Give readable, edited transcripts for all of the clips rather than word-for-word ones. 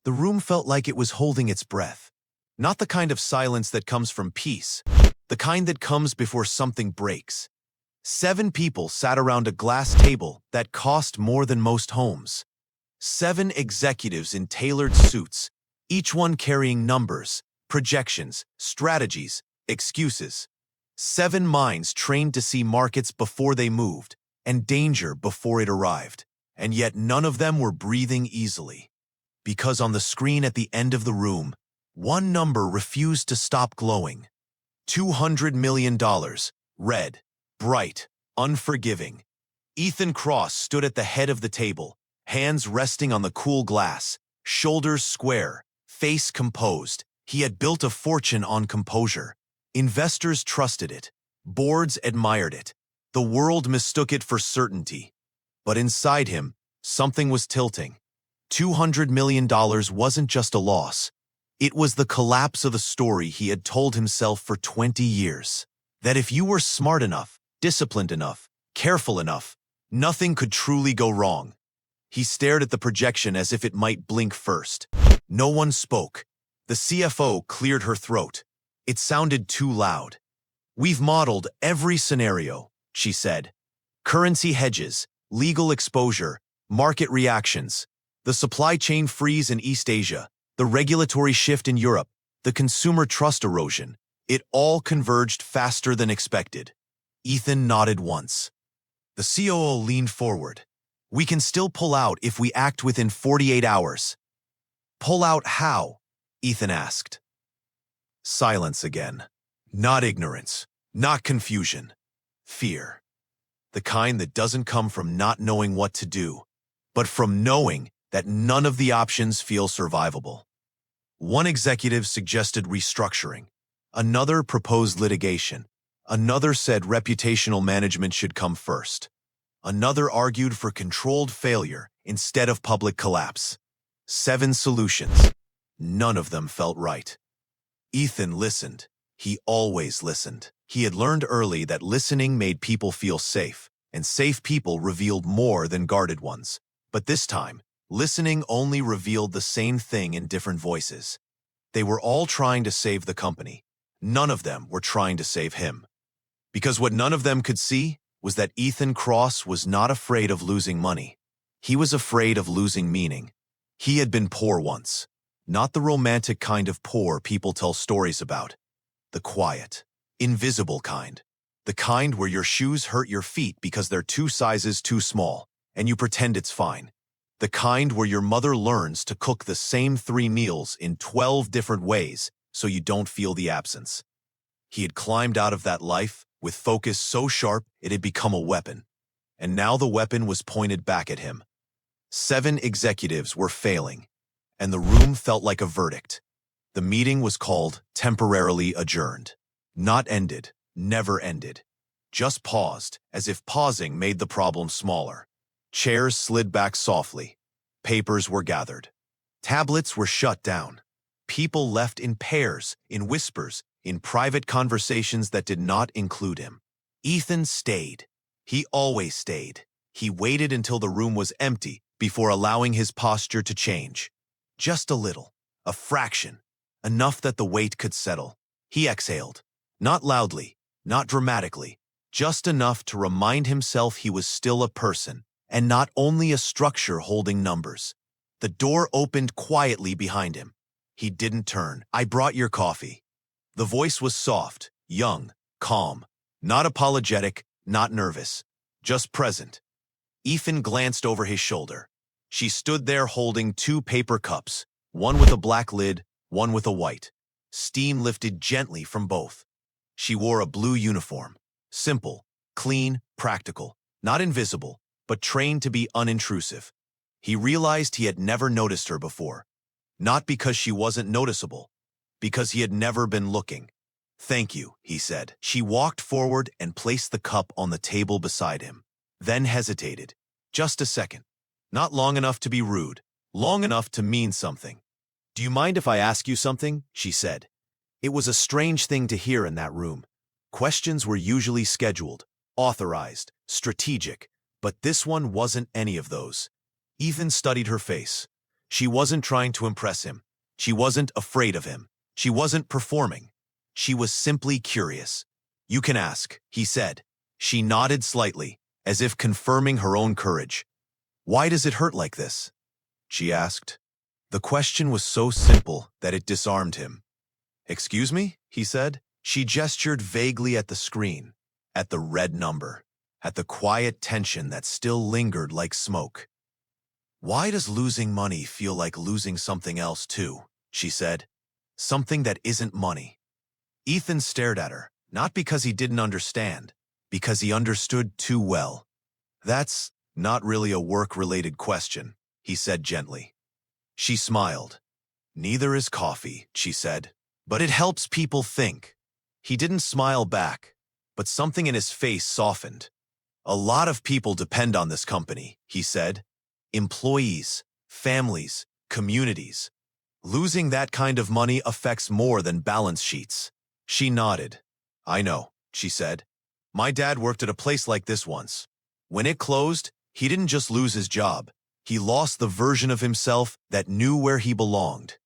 The room felt like it was holding its breath. Not the kind of silence that comes from peace, the kind that comes before something breaks. 7 people sat around a glass table that cost more than most homes. 7 executives in tailored suits, each one carrying numbers, projections, strategies, excuses. 7 minds trained to see markets before they moved, and danger before it arrived. And yet none of them were breathing easily. Because on the screen at the end of the room, one number refused to stop glowing. $200 million, red, bright, unforgiving. Ethan Cross stood at the head of the table, hands resting on the cool glass, shoulders square, face composed. He had built a fortune on composure. Investors trusted it. Boards admired it. The world mistook it for certainty. But inside him, something was tilting. $200 million wasn't just a loss. It was the collapse of a story he had told himself for 20 years. That if you were smart enough, disciplined enough, careful enough, nothing could truly go wrong. He stared at the projection as if it might blink first. No one spoke. The CFO cleared her throat. It sounded too loud. "We've modeled every scenario," she said. "Currency hedges, legal exposure, market reactions, the supply chain freeze in East Asia, the regulatory shift in Europe, the consumer trust erosion. It all converged faster than expected." Ethan nodded once. The COO leaned forward. "We can still pull out if we act within 48 hours. "Pull out how?" Ethan asked. Silence again. Not ignorance, not confusion. Fear. The kind that doesn't come from not knowing what to do, but from knowing that none of the options feel survivable. One executive suggested restructuring. Another proposed litigation. Another said reputational management should come first. Another argued for controlled failure instead of public collapse. 7 solutions. None of them felt right. Ethan listened. He always listened. He had learned early that listening made people feel safe, and safe people revealed more than guarded ones. But this time, listening only revealed the same thing in different voices. They were all trying to save the company. None of them were trying to save him. Because what none of them could see was that Ethan Cross was not afraid of losing money. He was afraid of losing meaning. He had been poor once. Not the romantic kind of poor people tell stories about. The quiet, invisible kind. The kind where your shoes hurt your feet because they're 2 sizes too small, and you pretend it's fine. The kind where your mother learns to cook the same 3 meals in 12 different ways so you don't feel the absence. He had climbed out of that life with focus so sharp it had become a weapon. And now the weapon was pointed back at him. 7 executives were failing, and the room felt like a verdict. The meeting was called temporarily adjourned. Not ended, never ended. Just paused, as if pausing made the problem smaller. Chairs slid back softly. Papers were gathered. Tablets were shut down. People left in pairs, in whispers, in private conversations that did not include him. Ethan stayed. He always stayed. He waited until the room was empty before allowing his posture to change. Just a little, a fraction, enough that the weight could settle. He exhaled. Not loudly, not dramatically, just enough to remind himself he was still a person, and not only a structure holding numbers. The door opened quietly behind him. He didn't turn. "I brought your coffee." The voice was soft, young, calm, not apologetic, not nervous, just present. Ethan glanced over his shoulder. She stood there holding 2 paper cups, one with a black lid, one with a white. Steam lifted gently from both. She wore a blue uniform. Simple, clean, practical, not invisible, but trained to be unintrusive. He realized he had never noticed her before. Not because she wasn't noticeable, because he had never been looking. "Thank you," he said. She walked forward and placed the cup on the table beside him, then hesitated. Just a second. Not long enough to be rude, long enough to mean something. "Do you mind if I ask you something?" she said. It was a strange thing to hear in that room. Questions were usually scheduled, authorized, strategic, but this one wasn't any of those. Ethan studied her face. She wasn't trying to impress him. She wasn't afraid of him. She wasn't performing. She was simply curious. "You can ask," he said. She nodded slightly, as if confirming her own courage. "Why does it hurt like this?" she asked. The question was so simple that it disarmed him. "Excuse me?" he said. She gestured vaguely at the screen, at the red number, at the quiet tension that still lingered like smoke. "Why does losing money feel like losing something else too?" she said. "Something that isn't money." Ethan stared at her, not because he didn't understand, because he understood too well. "That's not really a work-related question," he said gently. She smiled. "Neither is coffee," she said. "But it helps people think." He didn't smile back, but something in his face softened. "A lot of people depend on this company," he said. "Employees, families, communities. Losing that kind of money affects more than balance sheets." She nodded. "I know," she said. "My dad worked at a place like this once. When it closed, he didn't just lose his job. He lost the version of himself that knew where he belonged."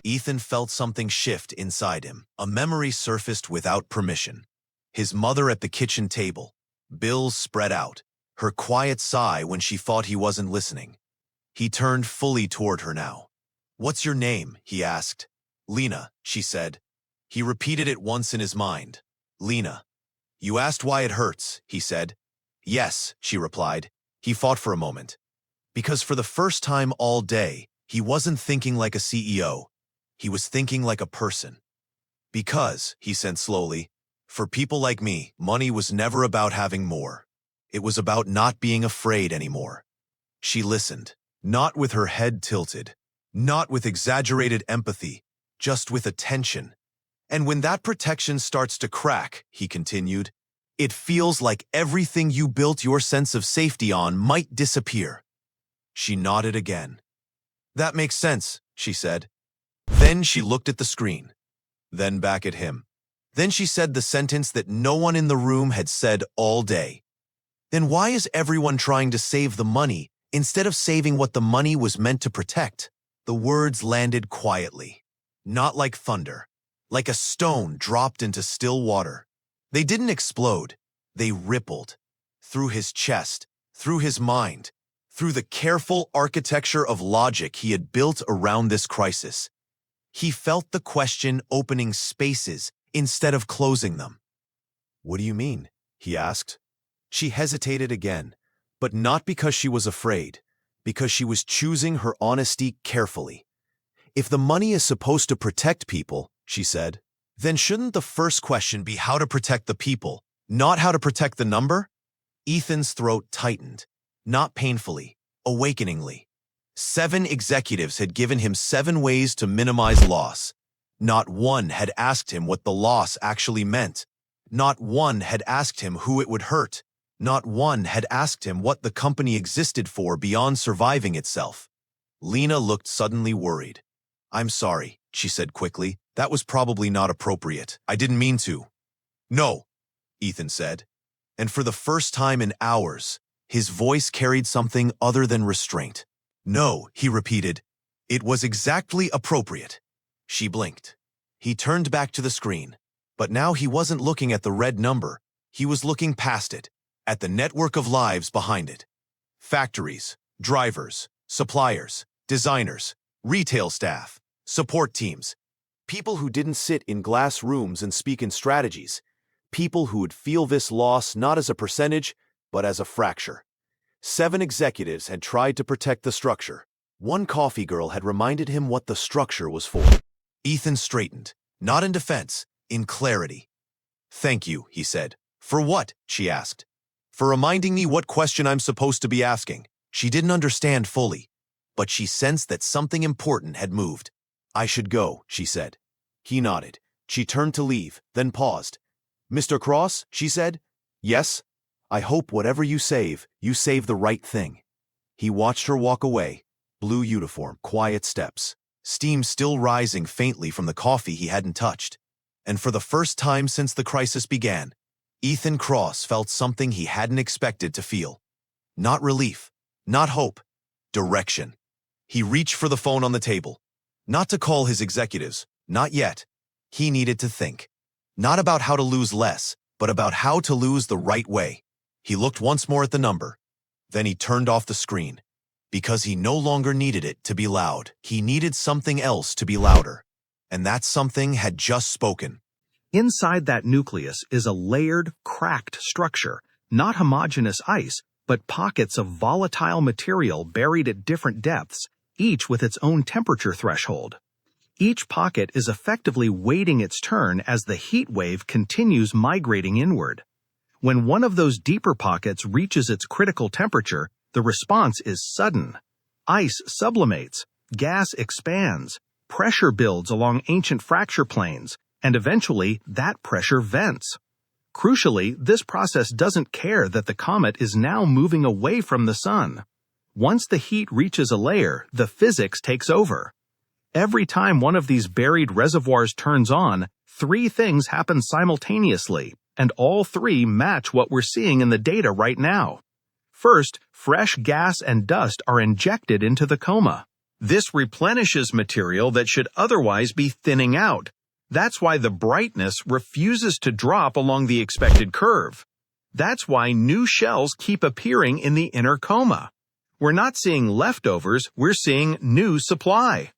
Ethan felt something shift inside him. A memory surfaced without permission. His mother at the kitchen table, bills spread out, her quiet sigh when she thought he wasn't listening. He turned fully toward her now. "What's your name?" he asked. "Lena," she said. He repeated it once in his mind. "Lena." "You asked why it hurts," he said. "Yes," she replied. He thought for a moment. Because for the first time all day, he wasn't thinking like a CEO. He was thinking like a person. "Because," he said slowly, "for people like me, money was never about having more. It was about not being afraid anymore." She listened, not with her head tilted, not with exaggerated empathy, just with attention. "And when that protection starts to crack," he continued, "it feels like everything you built your sense of safety on might disappear." She nodded again. "That makes sense," she said. Then she looked at the screen, then back at him. Then she said the sentence that no one in the room had said all day. "Then why is everyone trying to save the money instead of saving what the money was meant to protect?" The words landed quietly, not like thunder, like a stone dropped into still water. They didn't explode. They rippled through his chest, through his mind, through the careful architecture of logic he had built around this crisis. He felt the question opening spaces instead of closing them. "What do you mean?" he asked. She hesitated again, but not because she was afraid, because she was choosing her honesty carefully. "If the money is supposed to protect people," she said, "then shouldn't the first question be how to protect the people, not how to protect the number?" Ethan's throat tightened, not painfully, awakeningly. 7 executives had given him 7 ways to minimize loss. Not one had asked him what the loss actually meant. Not one had asked him who it would hurt. Not one had asked him what the company existed for beyond surviving itself. Lena looked suddenly worried. "I'm sorry," she said quickly. "That was probably not appropriate. I didn't mean to." "No," Ethan said. And for the first time in hours, his voice carried something other than restraint. "No," he repeated. "It was exactly appropriate." She blinked. He turned back to the screen. But now he wasn't looking at the red number. He was looking past it, at the network of lives behind it. Factories, drivers, suppliers, designers, retail staff, support teams. People who didn't sit in glass rooms and speak in strategies. People who would feel this loss not as a percentage, but as a fracture. 7 executives had tried to protect the structure. One coffee girl had reminded him what the structure was for. Ethan straightened, not in defense, in clarity. "Thank you," he said. "For what?" she asked. "For reminding me what question I'm supposed to be asking." She didn't understand fully, but she sensed that something important had moved. "I should go," she said. He nodded. She turned to leave, then paused. "Mr. Cross," she said. "Yes?" "I hope whatever you save the right thing." He watched her walk away. Blue uniform, quiet steps, steam still rising faintly from the coffee he hadn't touched. And for the first time since the crisis began, Ethan Cross felt something he hadn't expected to feel. Not relief, not hope, direction. He reached for the phone on the table. Not to call his executives, not yet. He needed to think. Not about how to lose less, but about how to lose the right way. He looked once more at the number. Then he turned off the screen. Because he no longer needed it to be loud. He needed something else to be louder. And that something had just spoken. Inside that nucleus is a layered, cracked structure, not homogeneous ice, but pockets of volatile material buried at different depths, each with its own temperature threshold. Each pocket is effectively waiting its turn as the heat wave continues migrating inward. When one of those deeper pockets reaches its critical temperature, the response is sudden. Ice sublimates, gas expands, pressure builds along ancient fracture planes, and eventually that pressure vents. Crucially, this process doesn't care that the comet is now moving away from the sun. Once the heat reaches a layer, the physics takes over. Every time one of these buried reservoirs turns on, three things happen simultaneously, and all three match what we're seeing in the data right now. First, fresh gas and dust are injected into the coma. This replenishes material that should otherwise be thinning out. That's why the brightness refuses to drop along the expected curve. That's why new shells keep appearing in the inner coma. We're not seeing leftovers, we're seeing new supply.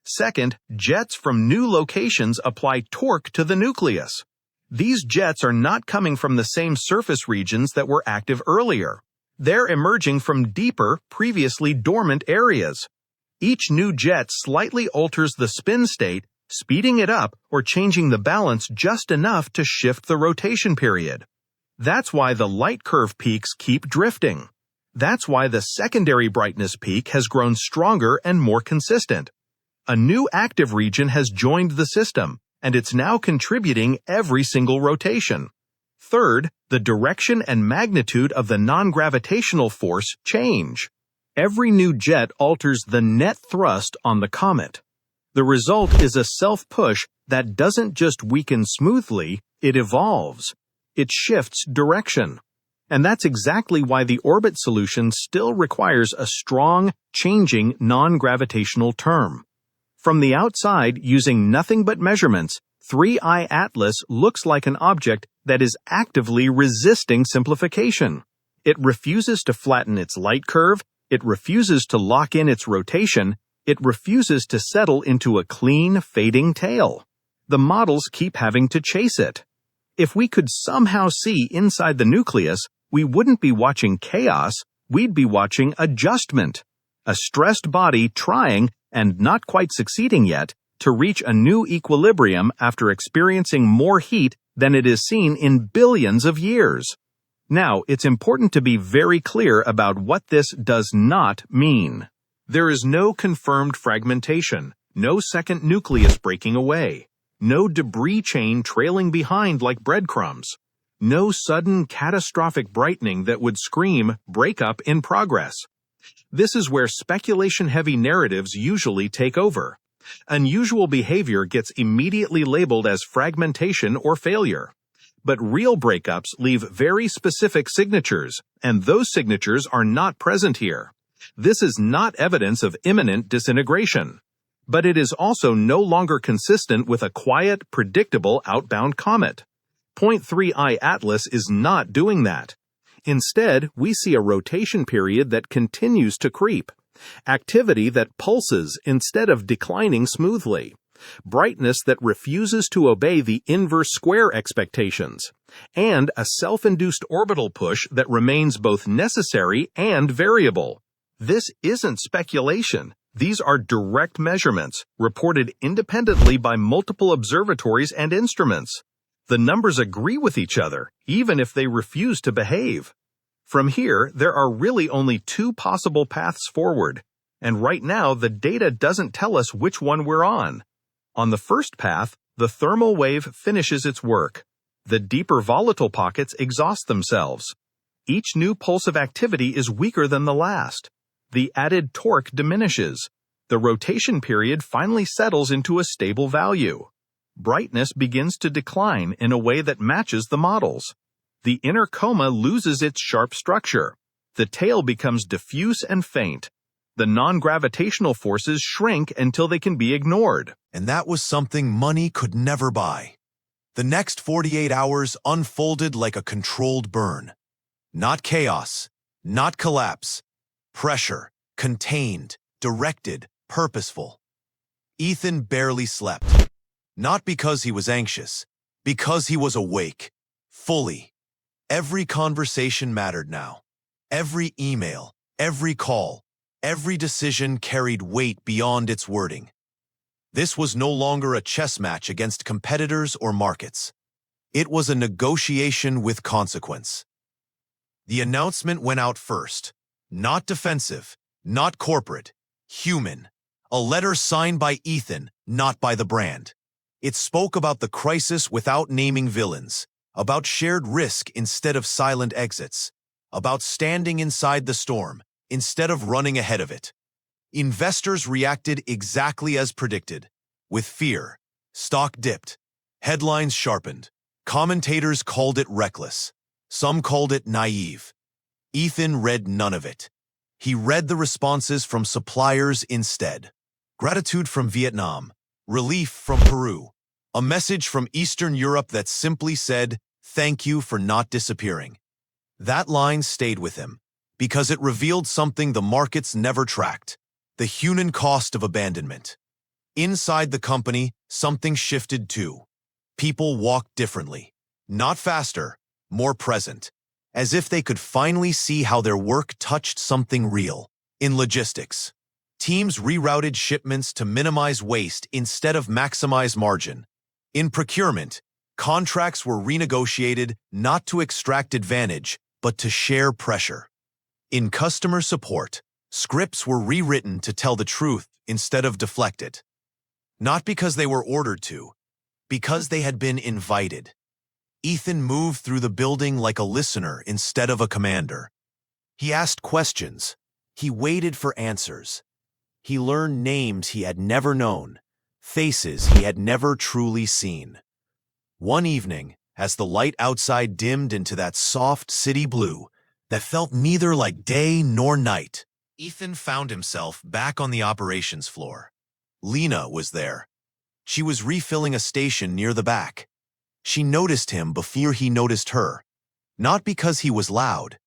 Second, jets from new locations apply torque to the nucleus. These jets are not coming from the same surface regions that were active earlier. They're emerging from deeper, previously dormant areas. Each new jet slightly alters the spin state, speeding it up or changing the balance just enough to shift the rotation period. That's why the light curve peaks keep drifting. That's why the secondary brightness peak has grown stronger and more consistent. A new active region has joined the system, and it's now contributing every single rotation. Third, the direction and magnitude of the non-gravitational force change. Every new jet alters the net thrust on the comet. The result is a self-push that doesn't just weaken smoothly, it evolves. It shifts direction. And that's exactly why the orbit solution still requires a strong, changing non-gravitational term. From the outside, using nothing but measurements, 3I Atlas looks like an object that is actively resisting simplification. It refuses to flatten its light curve, it refuses to lock in its rotation, it refuses to settle into a clean, fading tail. The models keep having to chase it. If we could somehow see inside the nucleus, we wouldn't be watching chaos, we'd be watching adjustment. A stressed body trying, and not quite succeeding yet, to reach a new equilibrium after experiencing more heat than it is seen in billions of years. Now, it's important to be very clear about what this does not mean. There is no confirmed fragmentation, no second nucleus breaking away, no debris chain trailing behind like breadcrumbs, no sudden catastrophic brightening that would scream breakup in progress. This is where speculation-heavy narratives usually take over. Unusual behavior gets immediately labeled as fragmentation or failure. But real breakups leave very specific signatures, and those signatures are not present here. This is not evidence of imminent disintegration. But it is also no longer consistent with a quiet, predictable outbound comet. Point 3I Atlas is not doing that. Instead, we see a rotation period that continues to creep, activity that pulses instead of declining smoothly, brightness that refuses to obey the inverse square expectations, and a self-induced orbital push that remains both necessary and variable. This isn't speculation. These are direct measurements, reported independently by multiple observatories and instruments. The numbers agree with each other, even if they refuse to behave. From here, there are really only two possible paths forward, and right now the data doesn't tell us which one we're on. On the first path, the thermal wave finishes its work. The deeper volatile pockets exhaust themselves. Each new pulse of activity is weaker than the last. The added torque diminishes. The rotation period finally settles into a stable value. Brightness begins to decline in a way that matches the models. The inner coma loses its sharp structure. The tail becomes diffuse and faint. The non-gravitational forces shrink until they can be ignored. And that was something money could never buy. The next 48 hours unfolded like a controlled burn. Not chaos, not collapse. Pressure, contained, directed, purposeful. Ethan barely slept. Not because he was anxious, because he was awake, fully. Every conversation mattered now. Every email, every call, every decision carried weight beyond its wording. This was no longer a chess match against competitors or markets. It was a negotiation with consequence. The announcement went out first. Not defensive, not corporate, human. A letter signed by Ethan, not by the brand. It spoke about the crisis without naming villains, about shared risk instead of silent exits, about standing inside the storm instead of running ahead of it. Investors reacted exactly as predicted, with fear. Stock dipped. Headlines sharpened. Commentators called it reckless. Some called it naive. Ethan read none of it. He read the responses from suppliers instead. Gratitude from Vietnam. Relief from Peru. A message from Eastern Europe that simply said, "Thank you for not disappearing." That line stayed with him, because it revealed something the markets never tracked: the human cost of abandonment. Inside the company, something shifted too. People walked differently. Not faster, more present, as if they could finally see how their work touched something real. In logistics, teams rerouted shipments to minimize waste instead of maximize margin. In procurement, contracts were renegotiated not to extract advantage, but to share pressure. In customer support, scripts were rewritten to tell the truth instead of deflect it. Not because they were ordered to, because they had been invited. Ethan moved through the building like a listener instead of a commander. He asked questions. He waited for answers. He learned names he had never known, faces he had never truly seen. One evening, as the light outside dimmed into that soft city blue that felt neither like day nor night, Ethan found himself back on the operations floor. Lena was there. She was refilling a station near the back. She noticed him before he noticed her, not because he was loud,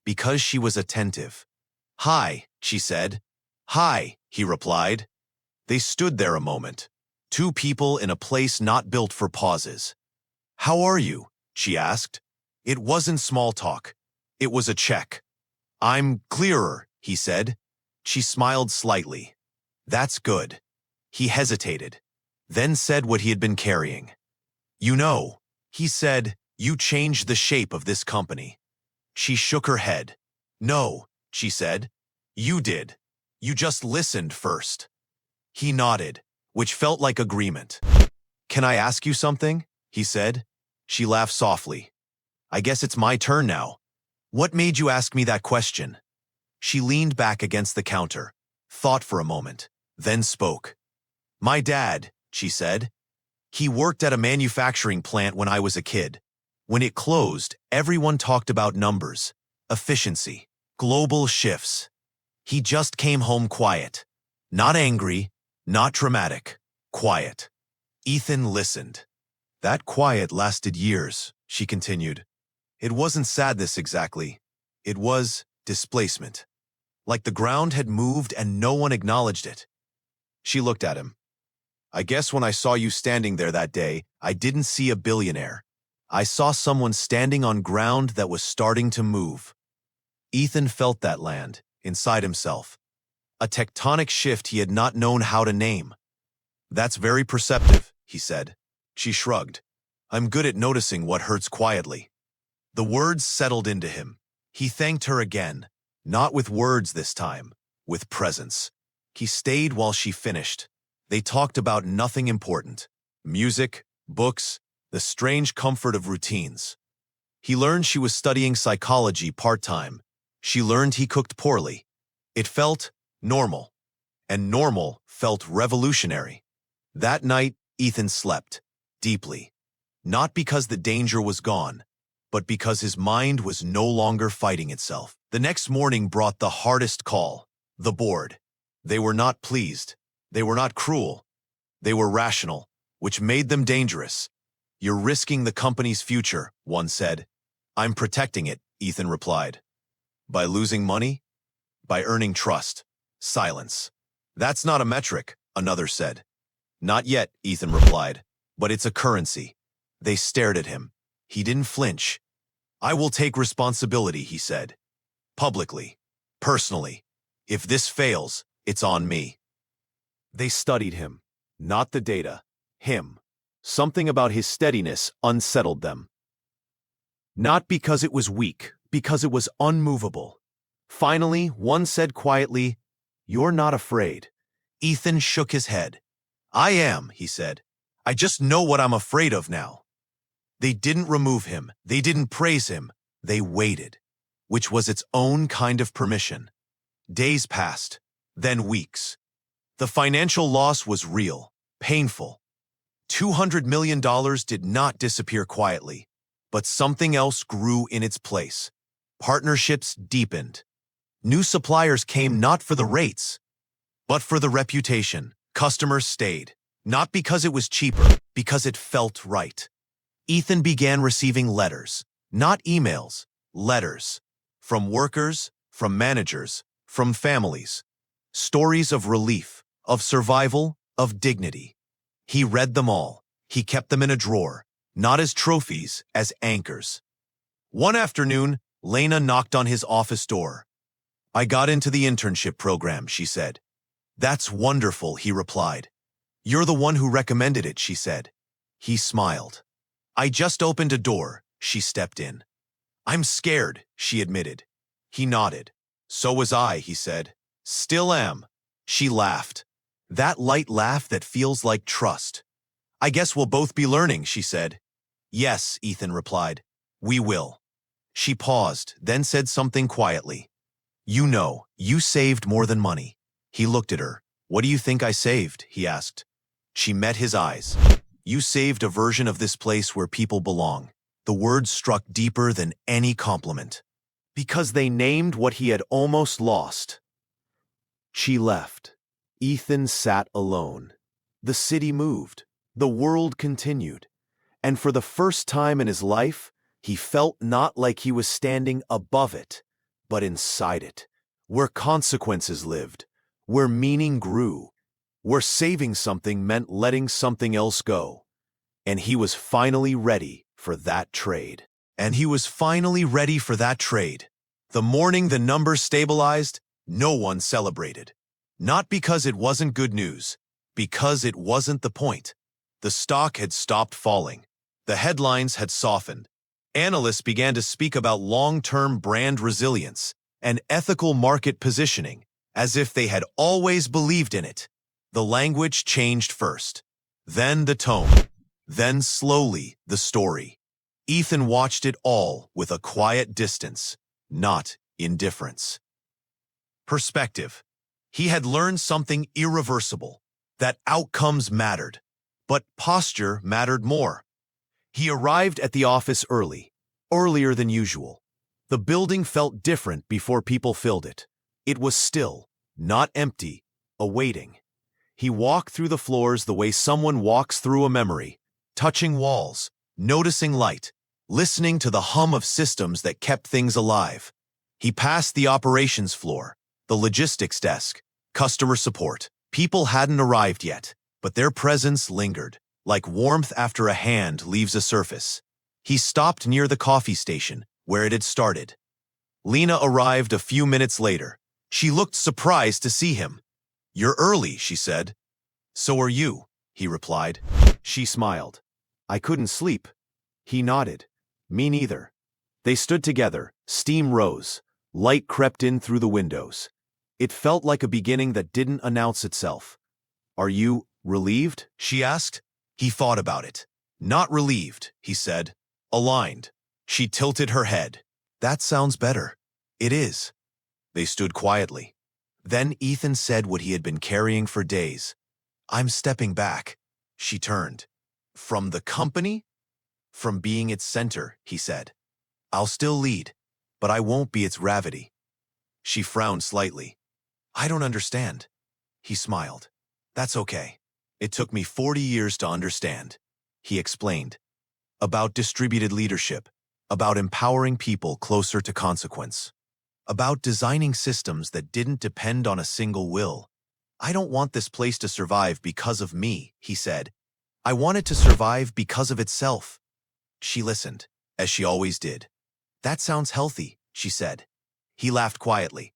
because she was attentive. "Hi," she said. "Hi," he replied. They stood there a moment, two people in a place not built for pauses. "How are you?" she asked. It wasn't small talk. It was a check. "I'm clearer," he said. She smiled slightly. "That's good." He hesitated, then said what he had been carrying. "You know," he said, "you changed the shape of this company." She shook her head. "No," she said. "You did. You just listened first." He nodded, which felt like agreement. "Can I ask you something?" he said. She laughed softly. "I guess it's my turn now. What made you ask me that question?" She leaned back against the counter, thought for a moment, then spoke. "My dad," she said. "He worked at a manufacturing plant when I was a kid. When it closed, everyone talked about numbers, efficiency, global shifts. He just came home quiet. Not angry, not dramatic, quiet." Ethan listened. "That quiet lasted years," she continued. "It wasn't sadness exactly. It was displacement. Like the ground had moved and no one acknowledged it." She looked at him. "I guess when I saw you standing there that day, I didn't see a billionaire. I saw someone standing on ground that was starting to move." Ethan felt that land, inside himself. A tectonic shift he had not known how to name. "That's very perceptive," he said. She shrugged. "I'm good at noticing what hurts quietly." The words settled into him. He thanked her again, not with words this time, with presence. He stayed while she finished. They talked about nothing important: music, books, the strange comfort of routines. He learned she was studying psychology part-time. She learned he cooked poorly. It felt normal, and normal felt revolutionary. That night, Ethan slept, deeply. Not because the danger was gone, but because his mind was no longer fighting itself. The next morning brought the hardest call: the board. They were not pleased. They were not cruel. They were rational, which made them dangerous. You're risking the company's future, one said. I'm protecting it, Ethan replied. By losing money? By earning trust. Silence. That's not a metric, another said. Not yet, Ethan replied, but it's a currency. They stared at him. He didn't flinch. I will take responsibility, he said. Publicly. Personally. If this fails, it's on me. They studied him. Not the data. Him. Something about his steadiness unsettled them. Not because it was weak, because it was unmovable. Finally, one said quietly, "You're not afraid." Ethan shook his head. "I am," he said. "I just know what I'm afraid of now." They didn't remove him. They didn't praise him. They waited, which was its own kind of permission. Days passed, then weeks. The financial loss was real, painful. $200 million did not disappear quietly, but something else grew in its place. Partnerships deepened. New suppliers came not for the rates, but for the reputation. Customers stayed, not because it was cheaper, because it felt right. Ethan began receiving letters, not emails, letters. From workers, from managers, from families. Stories of relief, of survival, of dignity. He read them all. He kept them in a drawer, not as trophies, as anchors. One afternoon, Lena knocked on his office door. "I got into the internship program," she said. "That's wonderful," he replied. "You're the one who recommended it," she said. He smiled. "I just opened a door," she stepped in. "I'm scared," she admitted. He nodded. "So was I," he said. "Still am." She laughed. That light laugh that feels like trust. "I guess we'll both be learning," she said. "Yes," Ethan replied. "We will." She paused, then said something quietly. "You know, you saved more than money." He looked at her. "What do you think I saved?" he asked. She met his eyes. "You saved a version of this place where people belong." The words struck deeper than any compliment. Because they named what he had almost lost. She left. Ethan sat alone. The city moved. The world continued. And for the first time in his life, he felt not like he was standing above it, but inside it, where consequences lived, where meaning grew, where saving something meant letting something else go. And he was finally ready for that trade. The morning the numbers stabilized, no one celebrated. Not because it wasn't good news, because it wasn't the point. The stock had stopped falling. The headlines had softened. Analysts began to speak about long-term brand resilience and ethical market positioning, as if they had always believed in it. The language changed first, then the tone, then slowly the story. Ethan watched it all with a quiet distance, not indifference. Perspective. He had learned something irreversible, that outcomes mattered, but posture mattered more. He arrived at the office early, earlier than usual. The building felt different before people filled it. It was still, not empty, awaiting. He walked through the floors the way someone walks through a memory, touching walls, noticing light, listening to the hum of systems that kept things alive. He passed the operations floor, the logistics desk, customer support. People hadn't arrived yet, but their presence lingered, like warmth after a hand leaves a surface. He stopped near the coffee station, where it had started. Lena arrived a few minutes later. She looked surprised to see him. "You're early," she said. "So are you," he replied. She smiled. "I couldn't sleep." He nodded. "Me neither." They stood together. Steam rose. Light crept in through the windows. It felt like a beginning that didn't announce itself. "Are you relieved?" she asked. He thought about it. "Not relieved," he said. "Aligned." She tilted her head. "That sounds better." "It is." They stood quietly. Then Ethan said what he had been carrying for days. "I'm stepping back." She turned. "From the company?" "From being its center," he said. "I'll still lead, but I won't be its gravity." She frowned slightly. "I don't understand." He smiled. That's okay. It took me 40 years to understand. He explained. About distributed leadership, about empowering people closer to consequence, about designing systems that didn't depend on a single will. I don't want this place to survive because of me, he said. I want it to survive because of itself. She listened, as she always did. That sounds healthy, she said. He laughed quietly.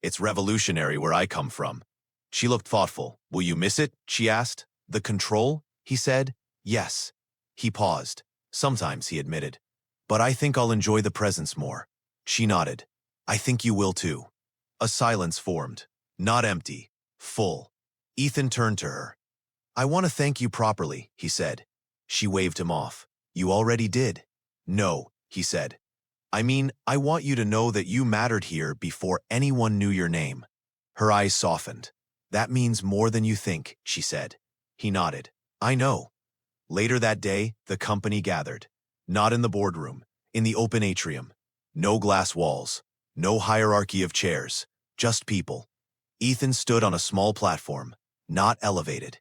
It's revolutionary where I come from. She looked thoughtful. Will you miss it? She asked. The control? He said. Yes. He paused. Sometimes, he admitted. But I think I'll enjoy the presence more. She nodded. I think you will too. A silence formed. Not empty. Full. Ethan turned to her. I want to thank you properly, he said. She waved him off. You already did. No, he said. I mean, I want you to know that you mattered here before anyone knew your name. Her eyes softened. That means more than you think, she said. He nodded. I know. Later that day, the company gathered. Not in the boardroom, in the open atrium. No glass walls, no hierarchy of chairs, just people. Ethan stood on a small platform, not elevated.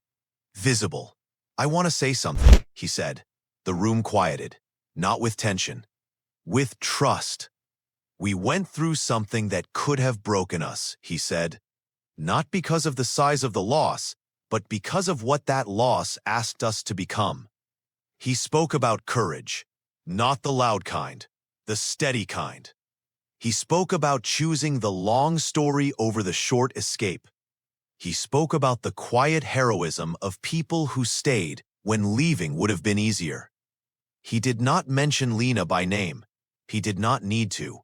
Visible. I want to say something, he said. The room quieted, not with tension, with trust. We went through something that could have broken us, he said. Not because of the size of the loss, but because of what that loss asked us to become. He spoke about courage, not the loud kind, the steady kind. He spoke about choosing the long story over the short escape. He spoke about the quiet heroism of people who stayed when leaving would have been easier. He did not mention Lena by name. He did not need to.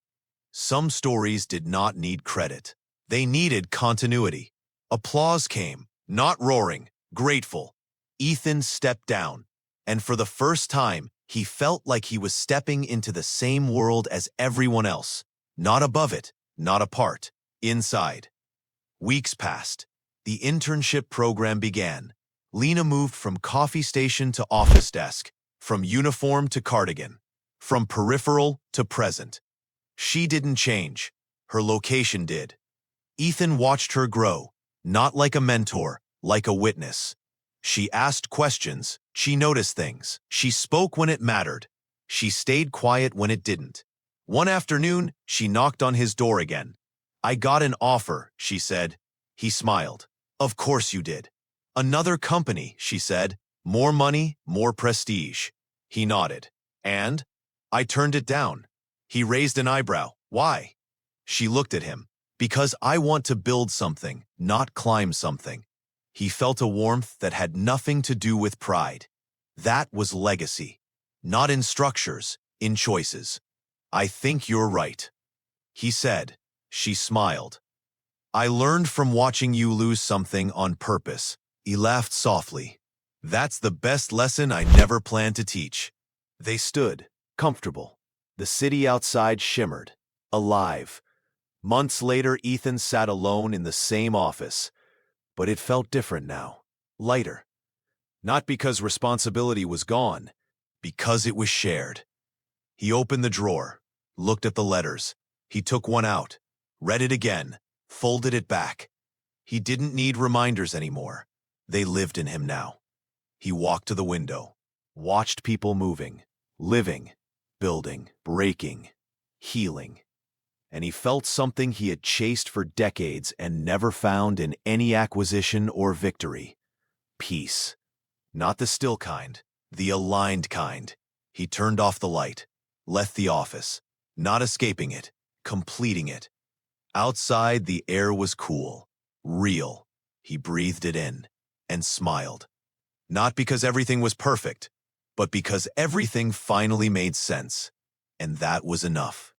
Some stories did not need credit. They needed continuity. Applause came, not roaring, grateful. Ethan stepped down, and for the first time, he felt like he was stepping into the same world as everyone else. Not above it, not apart, inside. Weeks passed. The internship program began. Lena moved from coffee station to office desk, from uniform to cardigan, from peripheral to present. She didn't change. Her location did. Ethan watched her grow, not like a mentor, like a witness. She asked questions. She noticed things. She spoke when it mattered. She stayed quiet when it didn't. One afternoon, she knocked on his door again. I got an offer, she said. He smiled. Of course you did. Another company, she said. More money, more prestige. He nodded. And? I turned it down. He raised an eyebrow. Why? She looked at him. Because I want to build something, not climb something. He felt a warmth that had nothing to do with pride. That was legacy. Not in structures, in choices. I think you're right. He said. She smiled. I learned from watching you lose something on purpose. He laughed softly. That's the best lesson I never planned to teach. They stood, comfortable. The city outside shimmered, alive. Months later, Ethan sat alone in the same office. But it felt different now, lighter. Not because responsibility was gone, because it was shared. He opened the drawer, looked at the letters. He took one out, read it again, folded it back. He didn't need reminders anymore. They lived in him now. He walked to the window, watched people moving, living, building, breaking, healing. And he felt something he had chased for decades and never found in any acquisition or victory. Peace. Not the still kind, the aligned kind. He turned off the light, left the office, not escaping it, completing it. Outside, the air was cool, real. He breathed it in and smiled. Not because everything was perfect, but because everything finally made sense. And that was enough.